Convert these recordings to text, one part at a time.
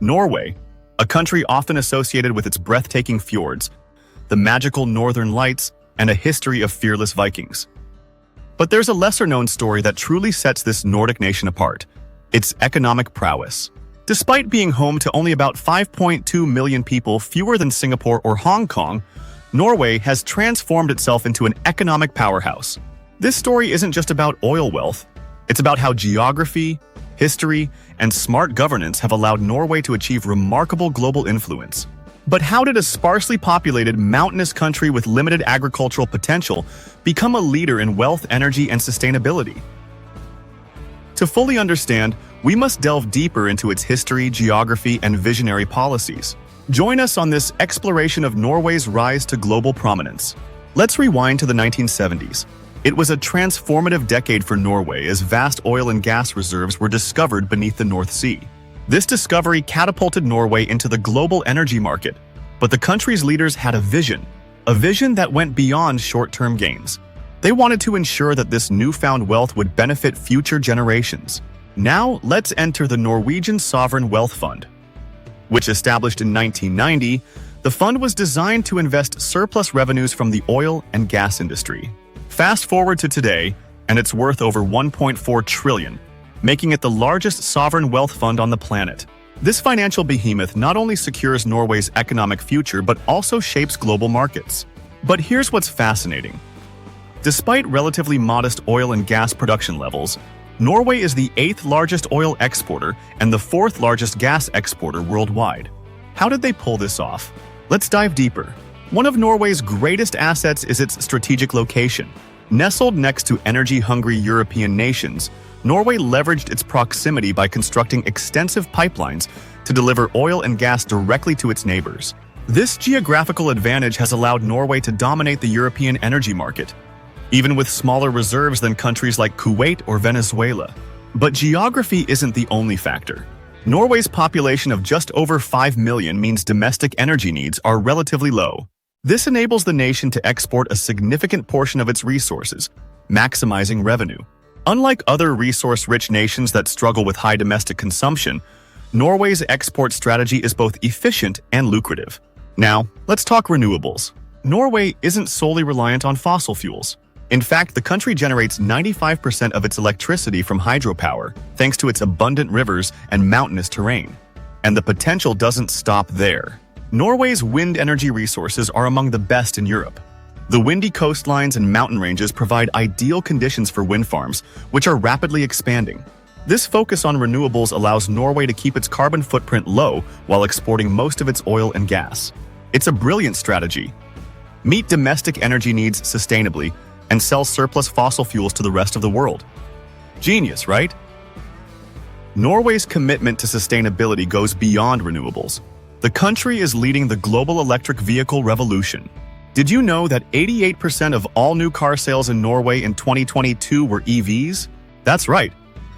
Norway, a country often associated with its breathtaking fjords, the magical northern lights, and a history of fearless Vikings. But there's a lesser-known story that truly sets this Nordic nation apart: its economic prowess. Despite being home to only about 5.2 million people, fewer than Singapore or Hong Kong, Norway has transformed itself into an economic powerhouse. This story isn't just about oil wealth. It's about how geography, history, and smart governance have allowed Norway to achieve remarkable global influence. But how did a sparsely populated, mountainous country with limited agricultural potential become a leader in wealth, energy, and sustainability? To fully understand, we must delve deeper into its history, geography, and visionary policies. Join us on this exploration of Norway's rise to global prominence. Let's rewind to the 1970s. It was a transformative decade for Norway as vast oil and gas reserves were discovered beneath the North Sea. This discovery catapulted Norway into the global energy market, but the country's leaders had a vision that went beyond short-term gains. They wanted to ensure that this newfound wealth would benefit future generations. Now, let's enter the Norwegian Sovereign Wealth Fund. Which established in 1990, the fund was designed to invest surplus revenues from the oil and gas industry. Fast forward to today, and it's worth over 1.4 trillion, making it the largest sovereign wealth fund on the planet. This financial behemoth not only secures Norway's economic future but also shapes global markets. But here's what's fascinating. Despite relatively modest oil and gas production levels, Norway is the 8th largest oil exporter and the 4th largest gas exporter worldwide. How did they pull this off? Let's dive deeper. One of Norway's greatest assets is its strategic location. Nestled next to energy-hungry European nations, Norway leveraged its proximity by constructing extensive pipelines to deliver oil and gas directly to its neighbors. This geographical advantage has allowed Norway to dominate the European energy market, even with smaller reserves than countries like Kuwait or Venezuela. But geography isn't the only factor. Norway's population of just over 5 million means domestic energy needs are relatively low. This enables the nation to export a significant portion of its resources, maximizing revenue. Unlike other resource-rich nations that struggle with high domestic consumption, Norway's export strategy is both efficient and lucrative. Now, let's talk renewables. Norway isn't solely reliant on fossil fuels. In fact, the country generates 95% of its electricity from hydropower, thanks to its abundant rivers and mountainous terrain. And the potential doesn't stop there. Norway's wind energy resources are among the best in Europe. The windy coastlines and mountain ranges provide ideal conditions for wind farms, which are rapidly expanding. This focus on renewables allows Norway to keep its carbon footprint low while exporting most of its oil and gas. It's a brilliant strategy. Meet domestic energy needs sustainably and sell surplus fossil fuels to the rest of the world. Genius, right? Norway's commitment to sustainability goes beyond renewables. The country is leading the global electric vehicle revolution. Did you know that 88% of all new car sales in Norway in 2022 were EVs? That's right.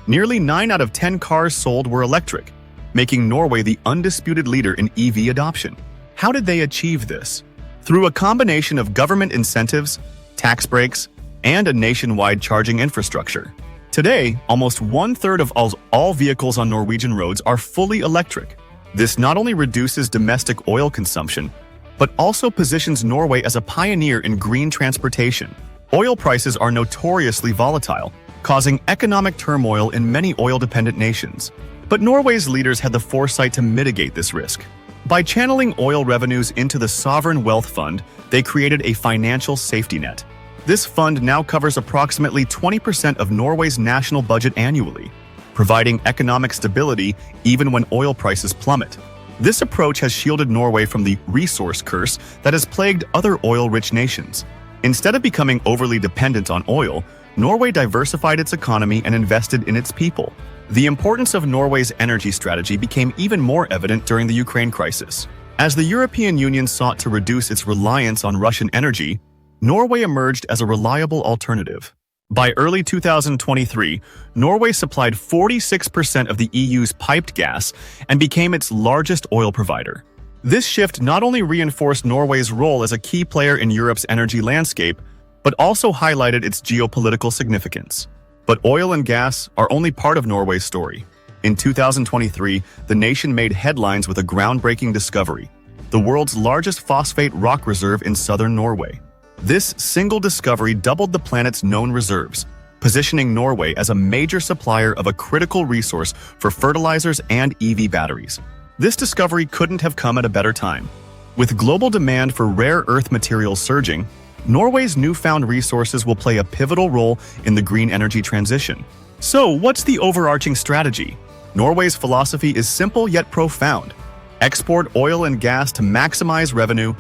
Nearly 9 out of 10 cars sold were electric, making Norway the undisputed leader in EV adoption. How did they achieve this? Through a combination of government incentives, tax breaks, and a nationwide charging infrastructure. Today, almost 1/3 of all vehicles on Norwegian roads are fully electric. This not only reduces domestic oil consumption, but also positions Norway as a pioneer in green transportation. Oil prices are notoriously volatile, causing economic turmoil in many oil-dependent nations. But Norway's leaders had the foresight to mitigate this risk. By channeling oil revenues into the Sovereign Wealth Fund, they created a financial safety net. This fund now covers approximately 20% of Norway's national budget annually, providing economic stability even when oil prices plummet. This approach has shielded Norway from the resource curse that has plagued other oil-rich nations. Instead of becoming overly dependent on oil, Norway diversified its economy and invested in its people. The importance of Norway's energy strategy became even more evident during the Ukraine crisis. As the European Union sought to reduce its reliance on Russian energy, Norway emerged as a reliable alternative. By early 2023, Norway supplied 46% of the EU's piped gas and became its largest oil provider. This shift not only reinforced Norway's role as a key player in Europe's energy landscape, but also highlighted its geopolitical significance. But oil and gas are only part of Norway's story. In 2023, the nation made headlines with a groundbreaking discovery: the world's largest phosphate rock reserve in southern Norway. This single discovery doubled the planet's known reserves, positioning Norway as a major supplier of a critical resource for fertilizers and EV batteries. This discovery couldn't have come at a better time. With global demand for rare earth materials surging, Norway's newfound resources will play a pivotal role in the green energy transition. So, what's the overarching strategy? Norway's philosophy is simple yet profound. Export oil and gas to maximize revenue,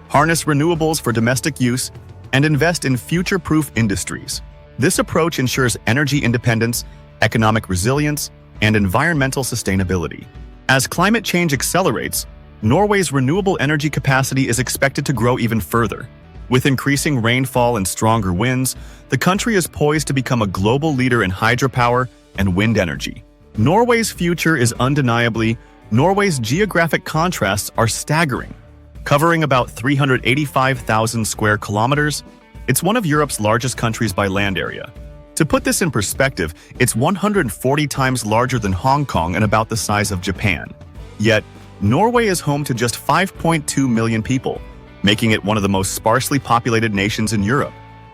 harness renewables for domestic use, and invest in future-proof industries. This approach ensures energy independence, economic resilience, and environmental sustainability. As climate change accelerates, Norway's renewable energy capacity is expected to grow even further. With increasing rainfall and stronger winds, the country is poised to become a global leader in hydropower and wind energy. Norway's future is undeniably. Norway's geographic contrasts are staggering. Covering about 385,000 square kilometers, it's one of Europe's largest countries by land area. To put this in perspective, it's 140 times larger than Hong Kong and about the size of Japan. Yet, Norway is home to just 5.2 million people, making it one of the most sparsely populated nations in Europe.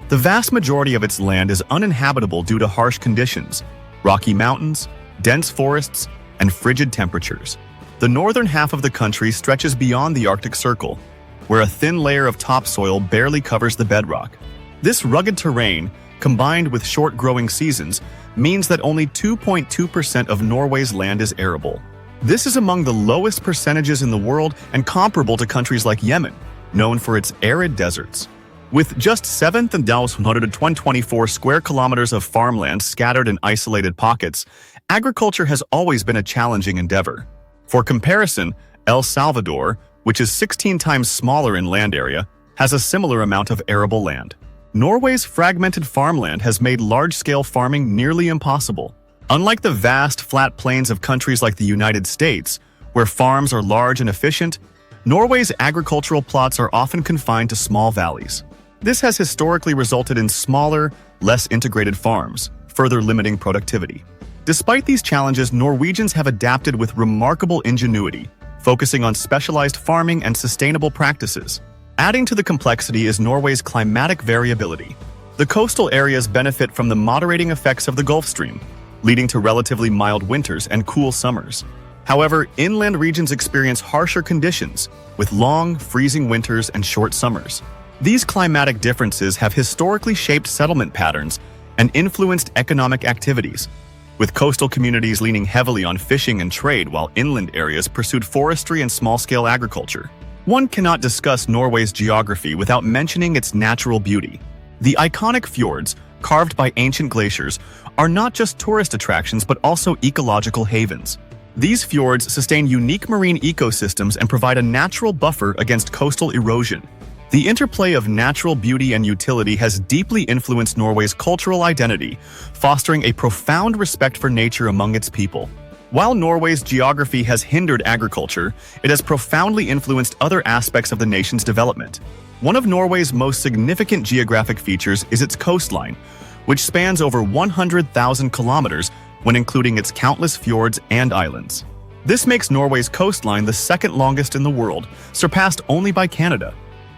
The vast majority of its land is uninhabitable due to harsh conditions: rocky mountains, dense forests, and frigid temperatures. The northern half of the country stretches beyond the Arctic Circle, where a thin layer of topsoil barely covers the bedrock. This rugged terrain, combined with short growing seasons, means that only 2.2% of Norway's land is arable. This is among the lowest percentages in the world and comparable to countries like Yemen, known for its arid deserts. With just 7,124 square kilometers of farmland scattered in isolated pockets, agriculture has always been a challenging endeavor. For comparison, El Salvador, which is 16 times smaller in land area, has a similar amount of arable land. Norway's fragmented farmland has made large-scale farming nearly impossible. Unlike the vast, flat plains of countries like the United States, where farms are large and efficient, Norway's agricultural plots are often confined to small valleys. This has historically resulted in smaller, less integrated farms, further limiting productivity. Despite these challenges, Norwegians have adapted with remarkable ingenuity, focusing on specialized farming and sustainable practices. Adding to the complexity is Norway's climatic variability. The coastal areas benefit from the moderating effects of the Gulf Stream, leading to relatively mild winters and cool summers. However, inland regions experience harsher conditions, with long, freezing winters and short summers. These climatic differences have historically shaped settlement patterns and influenced economic activities, with coastal communities leaning heavily on fishing and trade while inland areas pursued forestry and small-scale agriculture. One cannot discuss Norway's geography without mentioning its natural beauty. The iconic fjords, carved by ancient glaciers, are not just tourist attractions but also ecological havens. These fjords sustain unique marine ecosystems and provide a natural buffer against coastal erosion. The interplay of natural beauty and utility has deeply influenced Norway's cultural identity, fostering a profound respect for nature among its people. While Norway's geography has hindered agriculture, it has profoundly influenced other aspects of the nation's development. One of Norway's most significant geographic features is its coastline, which spans over 100,000 kilometers when including its countless fjords and islands. This makes Norway's coastline the second longest in the world, surpassed only by Canada.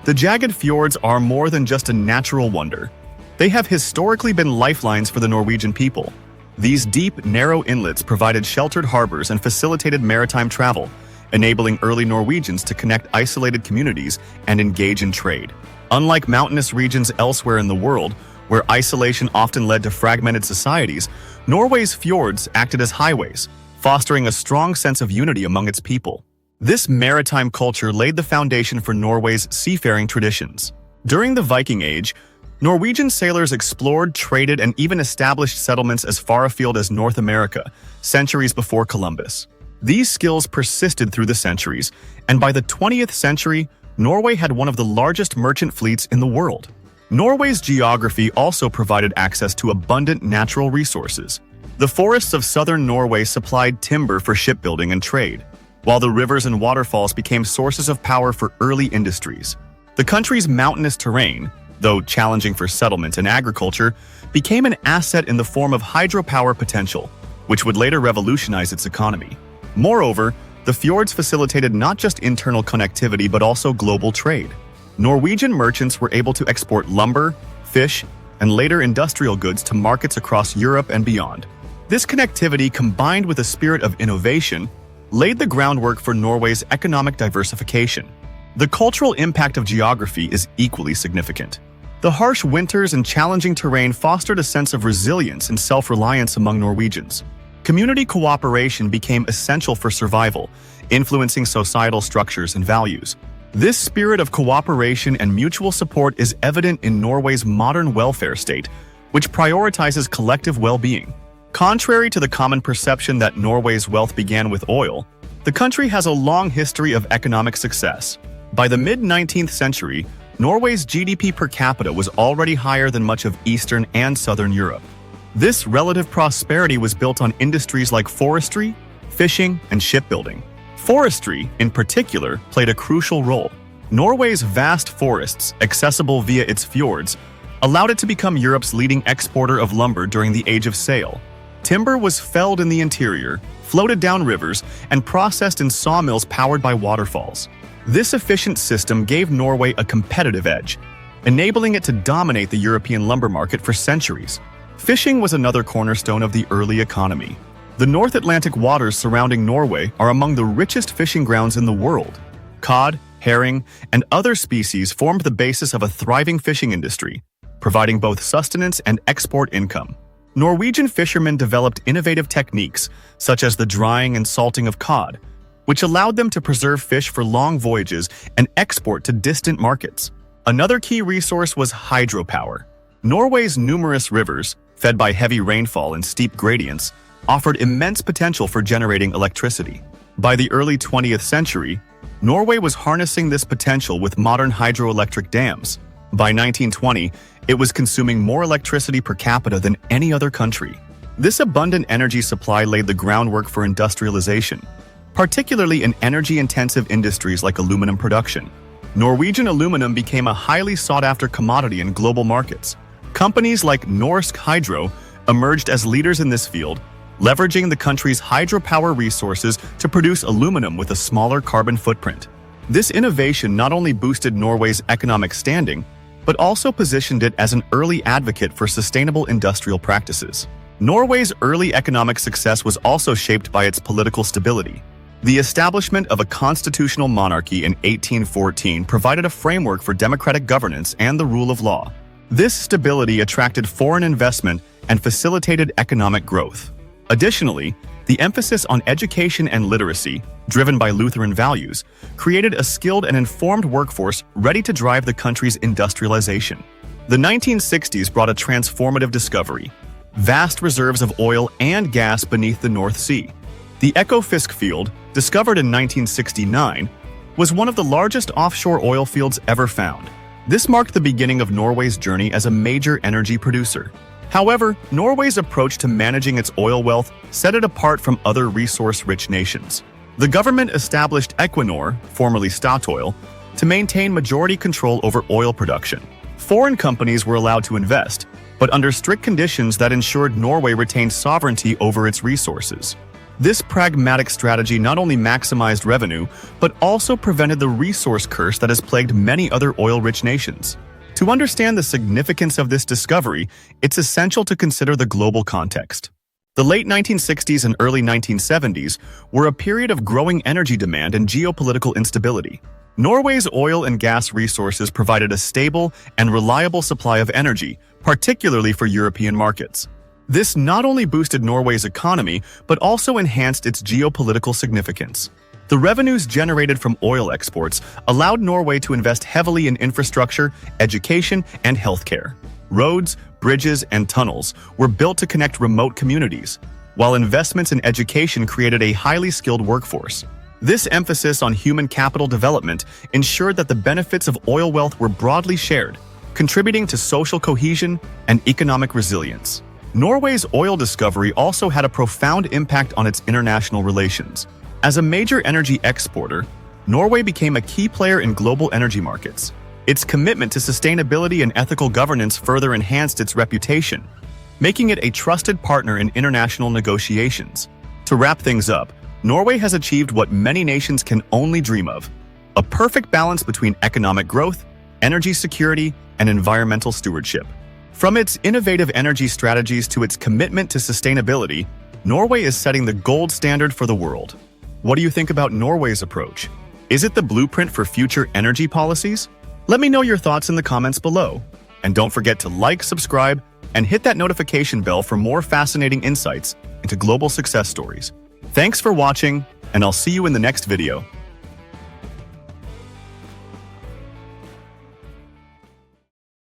The jagged fjords are more than just a natural wonder. They have historically been lifelines for the Norwegian people. These deep, narrow inlets provided sheltered harbors and facilitated maritime travel, enabling early Norwegians to connect isolated communities and engage in trade. Unlike mountainous regions elsewhere in the world, where isolation often led to fragmented societies, Norway's fjords acted as highways, fostering a strong sense of unity among its people. This maritime culture laid the foundation for Norway's seafaring traditions. During the Viking Age, Norwegian sailors explored, traded, and even established settlements as far afield as North America, centuries before Columbus. These skills persisted through the centuries, and by the 20th century, Norway had one of the largest merchant fleets in the world. Norway's geography also provided access to abundant natural resources. The forests of southern Norway supplied timber for shipbuilding and trade, while the rivers and waterfalls became sources of power for early industries. The country's mountainous terrain, though challenging for settlement and agriculture, became an asset in the form of hydropower potential, which would later revolutionize its economy. Moreover, the fjords facilitated not just internal connectivity but also global trade. Norwegian merchants were able to export lumber, fish, and later industrial goods to markets across Europe and beyond. This connectivity, combined with a spirit of innovation, laid the groundwork for Norway's economic diversification. The cultural impact of geography is equally significant. The harsh winters and challenging terrain fostered a sense of resilience and self-reliance among Norwegians. Community cooperation became essential for survival, influencing societal structures and values. This spirit of cooperation and mutual support is evident in Norway's modern welfare state, which prioritizes collective well-being. Contrary to the common perception that Norway's wealth began with oil, the country has a long history of economic success. By the mid-19th century, Norway's GDP per capita was already higher than much of Eastern and Southern Europe. This relative prosperity was built on industries like forestry, fishing, and shipbuilding. Forestry, in particular, played a crucial role. Norway's vast forests, accessible via its fjords, allowed it to become Europe's leading exporter of lumber during the Age of Sail. Timber was felled in the interior, floated down rivers, and processed in sawmills powered by waterfalls. This efficient system gave Norway a competitive edge, enabling it to dominate the European lumber market for centuries. Fishing was another cornerstone of the early economy. The North Atlantic waters surrounding Norway are among the richest fishing grounds in the world. Cod, herring, and other species formed the basis of a thriving fishing industry, providing both sustenance and export income. Norwegian fishermen developed innovative techniques, such as the drying and salting of cod, which allowed them to preserve fish for long voyages and export to distant markets. Another key resource was hydropower. Norway's numerous rivers, fed by heavy rainfall and steep gradients, offered immense potential for generating electricity. By the early 20th century, Norway was harnessing this potential with modern hydroelectric dams. By 1920, it was consuming more electricity per capita than any other country. This abundant energy supply laid the groundwork for industrialization, particularly in energy-intensive industries like aluminum production. Norwegian aluminum became a highly sought-after commodity in global markets. Companies like Norsk Hydro emerged as leaders in this field, leveraging the country's hydropower resources to produce aluminum with a smaller carbon footprint. This innovation not only boosted Norway's economic standing, but also positioned it as an early advocate for sustainable industrial practices. Norway's early economic success was also shaped by its political stability. The establishment of a constitutional monarchy in 1814 provided a framework for democratic governance and the rule of law. This stability attracted foreign investment and facilitated economic growth. Additionally, the emphasis on education and literacy, driven by Lutheran values, created a skilled and informed workforce ready to drive the country's industrialization. The 1960s brought a transformative discovery: vast reserves of oil and gas beneath the North Sea. The Ekofisk field, discovered in 1969, was one of the largest offshore oil fields ever found. This marked the beginning of Norway's journey as a major energy producer. However, Norway's approach to managing its oil wealth set it apart from other resource-rich nations. The government established Equinor, formerly Statoil, to maintain majority control over oil production. Foreign companies were allowed to invest, but under strict conditions that ensured Norway retained sovereignty over its resources. This pragmatic strategy not only maximized revenue, but also prevented the resource curse that has plagued many other oil-rich nations. To understand the significance of this discovery, it's essential to consider the global context. The late 1960s and early 1970s were a period of growing energy demand and geopolitical instability. Norway's oil and gas resources provided a stable and reliable supply of energy, particularly for European markets. This not only boosted Norway's economy, but also enhanced its geopolitical significance. The revenues generated from oil exports allowed Norway to invest heavily in infrastructure, education, and healthcare. Roads, bridges, and tunnels were built to connect remote communities, while investments in education created a highly skilled workforce. This emphasis on human capital development ensured that the benefits of oil wealth were broadly shared, contributing to social cohesion and economic resilience. Norway's oil discovery also had a profound impact on its international relations. As a major energy exporter, Norway became a key player in global energy markets. Its commitment to sustainability and ethical governance further enhanced its reputation, making it a trusted partner in international negotiations. To wrap things up, Norway has achieved what many nations can only dream of: a perfect balance between economic growth, energy security, and environmental stewardship. From its innovative energy strategies to its commitment to sustainability, Norway is setting the gold standard for the world. What do you think about Norway's approach? Is it the blueprint for future energy policies? Let me know your thoughts in the comments below. And don't forget to like, subscribe, and hit that notification bell for more fascinating insights into global success stories. Thanks for watching, and I'll see you in the next video.